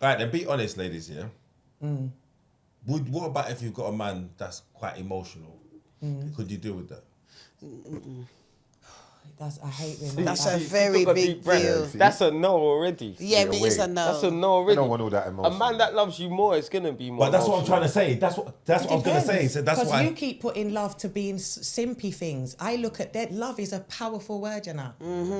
All right, then be honest, ladies, yeah? What about if you've got a man that's quite emotional? Could you deal with that? I hate women. That's a very big deal. That's a no already. Yeah, it is a no. That's a no already. I don't want all that emotion. A man that loves you more is gonna be more. But that's what I'm trying to say. That's what I was gonna say. So that's why you keep putting love to being simpy things. I look at that. Love is a powerful word, you know.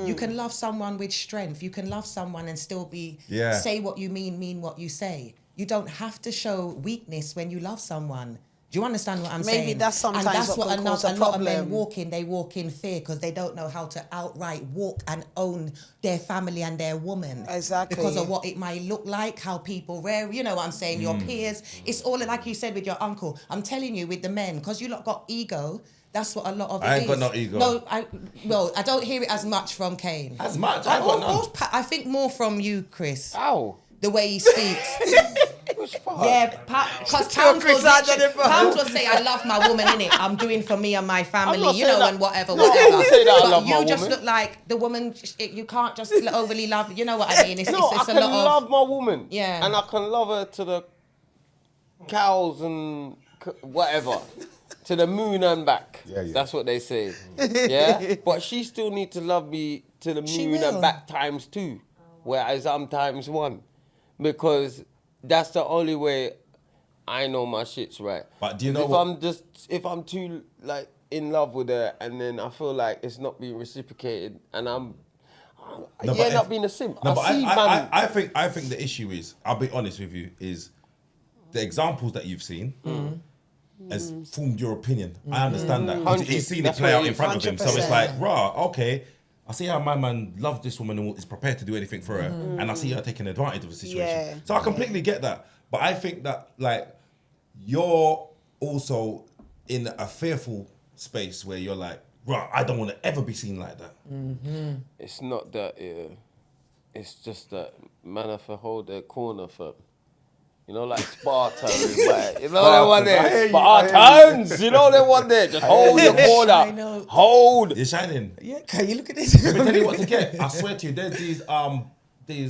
You can love someone with strength. You can love someone and still say what you mean what you say. You don't have to show weakness when you love someone. Do you understand what I'm saying? Maybe that's sometimes and that's what can cause a lot of men problem. they walk in fear because they don't know how to outright walk and own their family and their woman. Exactly. Because of what it might look like, how people you know what I'm saying, your peers. It's all like you said with your uncle. I'm telling you, with the men, because you lot got ego, that's what a lot of it is. I ain't got no ego. No, I don't hear it as much from Kane. As much? I got none. I think more from you, Chris. Ow. The way he speaks. Which part? Yeah, because Pounds will say, I love my woman, innit? I'm doing for me and my family, you know, and whatever. No, I didn't say that I but love you my just woman. look like the woman, you can't just overly love, you know what I mean? It's I a lot can of... love my woman. Yeah. And I can love her to the cows and whatever. To the moon and back. Yeah. That's what they say. Yeah? But she still needs to love me to the She moon and will. back times 2. Whereas I'm times 1. Because that's the only way I know my shit's right. But do you know if I'm too like in love with her and then I feel like it's not being reciprocated and not being a simp. No, but man. I think the issue is, I'll be honest with you, is the examples that you've seen has formed your opinion. I understand that. 'Cause he's seen it That's play what out it in is. front of him. So it's 100%. like, okay, I see how my man loves this woman and is prepared to do anything for her. And I see her taking advantage of the situation. Yeah. So I completely get that. But I think that, like, you're also in a fearful space where you're like, I don't want to ever be seen like that. It's not that, it's just that man have to hold their corner for, you know, like Spartans, like, you know that one there, Spartans, you know that one there, just hold your I corner, know. hold. You're shining. Yeah, can you look at this? Let me tell you what to get. I swear to you, there's these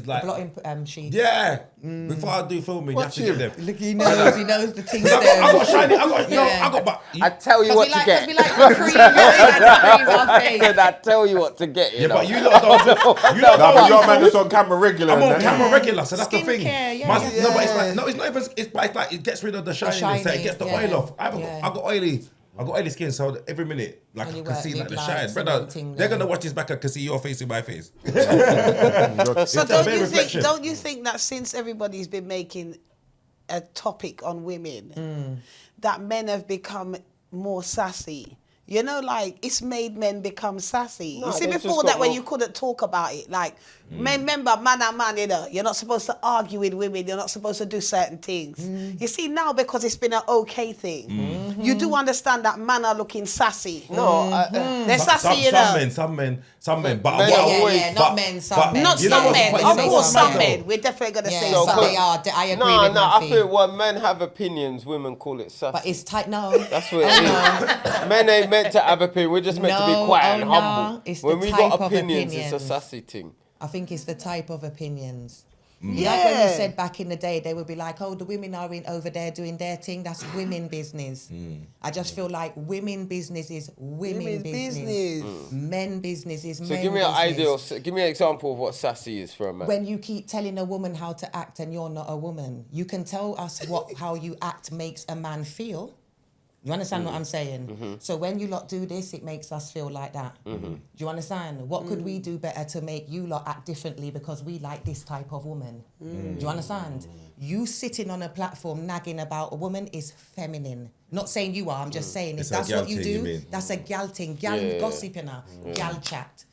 like... Blotting sheets. Yeah. Before I do filming, you have to get them. Look, he knows the things I there. got shiny, I got but I tell you what to get. Because we like the cream, our face. I tell you what to get, you yeah, know. but you lot don't. You lot No, but don't. your man is on camera regular. I'm on and camera regular, so that's the Skincare, thing. yeah. No, but it's like it's not even. It's like it gets rid of the shininess. So it gets the shiny, oil off. I yeah. got oily. I got oily skin, so every minute, like And I you can work see with like the lights shine, and brother. everything They're there. gonna watch this back. I can see your face in my face. So It's a don't bare you reflection. think? Don't you think that since everybody's been making a topic on women, that men have become more sassy? You know, like, it's made men become sassy. No, you see, they've just before got that, when more- you couldn't talk about it, like, remember, man and man, you know, you're not supposed to argue with women, you're not supposed to do certain things. You see, now, because it's been an okay thing, you do understand that men are looking sassy. No, They're sassy, you know. Some men. But Men what are I- always- Not but- men, some but men. Not you know some what's- men, but you of know course, what's some mad men. though? We're definitely going to Yeah, say So, some. they are. I agree No, with I Murphy. feel when men have opinions, women call it sassy. But it's tight. No. That's what it is. Men ain't meant to have opinions. We're just meant to be No, quiet and no. humble. It's the When we type got of opinions, it's a opinions. sassy thing. I think it's the type of opinions. Yeah. Like when we said back in the day, they would be like, oh, the women are over there doing their thing. That's women business. I just feel like women business is women business. Men business is So men give me an business. ideal, give me an example of what sassy is for a man. When you keep telling a woman how to act and you're not a woman, you can tell us how you act makes a man feel. You understand what I'm saying? So when you lot do this, it makes us feel like that. Do you understand? What could we do better to make you lot act differently because we like this type of woman? Do you understand? You sitting on a platform nagging about a woman is feminine. Not saying you are, I'm just saying if It's a that's gal what you thing, you do, mean? that's a gal thing. Gal gossiping her, gal chat.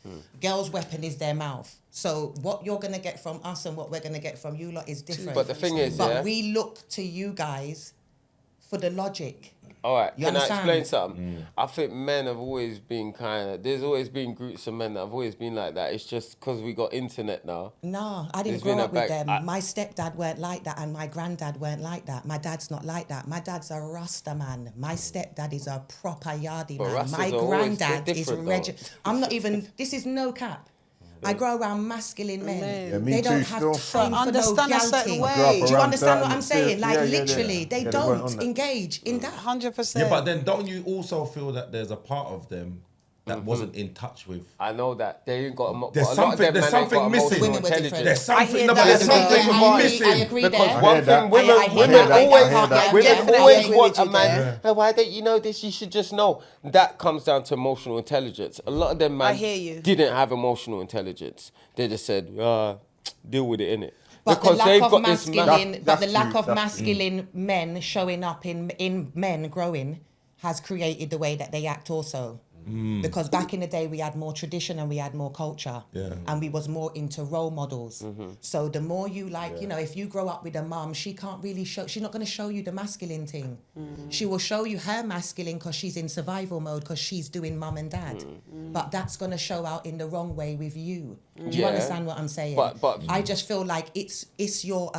Girl's weapon is their mouth. So what you're going to get from us and what we're going to get from you lot is different. But the thing is, But yeah. we look to you guys for the logic. All right, You can I understand? explain something? I think men have always been there's always been groups of men that have always been like that. It's just because we got internet now. No, I didn't There's grow been a up with back- them. My stepdad weren't like that and my granddad weren't like that. My dad's not like that. My dad's a Rasta man. My stepdad is a proper yardie But man. Rastas My are always- granddad they're is different, I'm not even, this is no cap. I grow around masculine men. Yeah, me they don't too, have still. time So for no understand a gal certain thing. way. I grew up Do you around understand what certain I'm saying? things. Like Yeah, yeah, literally, yeah. they Yeah, they weren't on don't that. engage in that. 100%. Yeah, but then don't you also feel that there's a part of them that wasn't in touch with? I know that they ain't got. There's but a lot of something- them there's man ain't something got missing. emotional Women were different. intelligence. There's something, hear no, but that. there's I agree something there. I missing. agree Because there. one hear thing that. women, I hear women that. I always, hear that. women Definitely always agree want with a you man. there. "Oh, why don't you know this? You should just know." That comes down to emotional intelligence. A lot of them man I hear you. didn't have emotional intelligence. They just said, "Deal with it, innit?" But Because the they've lack got of this masculine, but That's the lack true, of that's masculine men showing up in men growing has created the way that they act also. Because back in the day we had more tradition and we had more culture, and we was more into role models. So the more you you know, if you grow up with a mum, she can't really show. She's not going to show you the masculine thing. She will show you her masculine because she's in survival mode because she's doing mum and dad. But that's going to show out in the wrong way with you. Do you Yeah. understand what I'm saying? But I just feel like it's your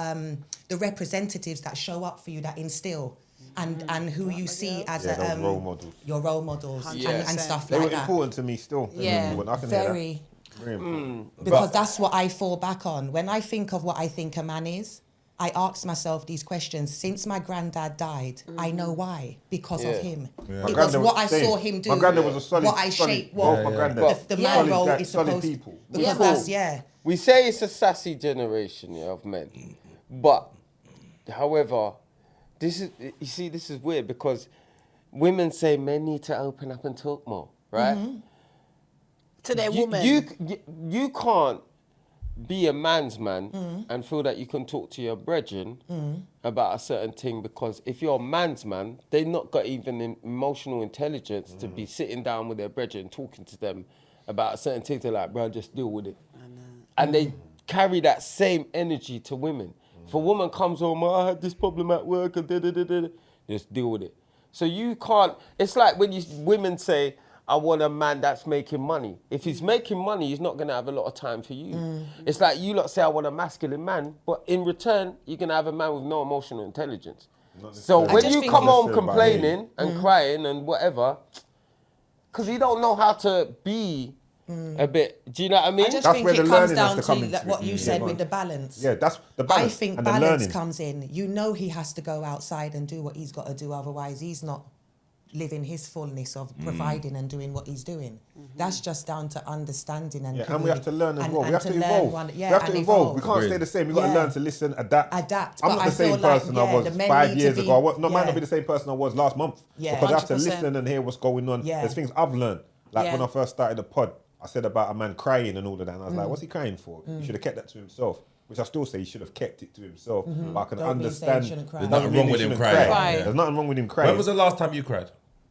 the representatives that show up for you that instill. And who you see as those role models. your role models and 100%. stuff They like were that. important to me still. They were Yeah. important. I can hear that. Very, Very important. because that's what I fall back on. When I think of what I think a man is, I ask myself these questions. Since my granddad died, I know why. Because of him. My It was granddad what I same. saw him do. My granddad was a solid. what I solid, shaped, both what my granddad. the man role is solid supposed people. because Yeah, that's we say it's a sassy generation, of men, but however, this is weird because women say men need to open up and talk more, right? To their You, woman. you can't be a man's man and feel that you can talk to your brethren about a certain thing, because if you're a man's man, they've not got even emotional intelligence to be sitting down with their brethren talking to them about a certain thing. They're like, bro, just deal with it. And they carry that same energy to women. If a woman comes home, "Oh, I had this problem at work, and da-da-da-da," just deal with it. So you can't, it's like when women say, "I want a man that's making money." If he's making money, he's not going to have a lot of time for you. It's like you lot say, "I want a masculine man," but in return, you're going to have a man with no emotional intelligence. So when just you think come it's- home complaining and crying and whatever, because you don't know how to be a bit, do you know what I mean? I just That's think where it the comes learning has down to come to into what it. you said with the balance. Yeah, that's the balance. I think and the balance learning. comes in. You know he has to go outside and do what he's got to do, otherwise he's not living his fullness of providing and doing what he's doing. That's just down to understanding and Yeah, and we have to learn as and- well. We and have to learn evolve. yeah, we have and to evolve. We can't Agreed. stay the same. We got to Yeah. learn to listen, adapt. Adapt, I'm but not I the same feel like, person yeah, I was the men 5 need to years be- ago. I might yeah. not be the same person I was last month. Yeah. Because I have to 100%. listen and hear what's going on. Yeah. There's things I've learned. Like Yeah. when I first started the pod, I said about a man crying and all of that. And I was like, what's he crying for? He should have kept that to himself. Which I still say he should have kept it to himself. But I can Don't mean saying understand. he shouldn't cry. There's There's nothing wrong with him shouldn't crying. Right. There's nothing wrong with him crying. When was the last time you cried?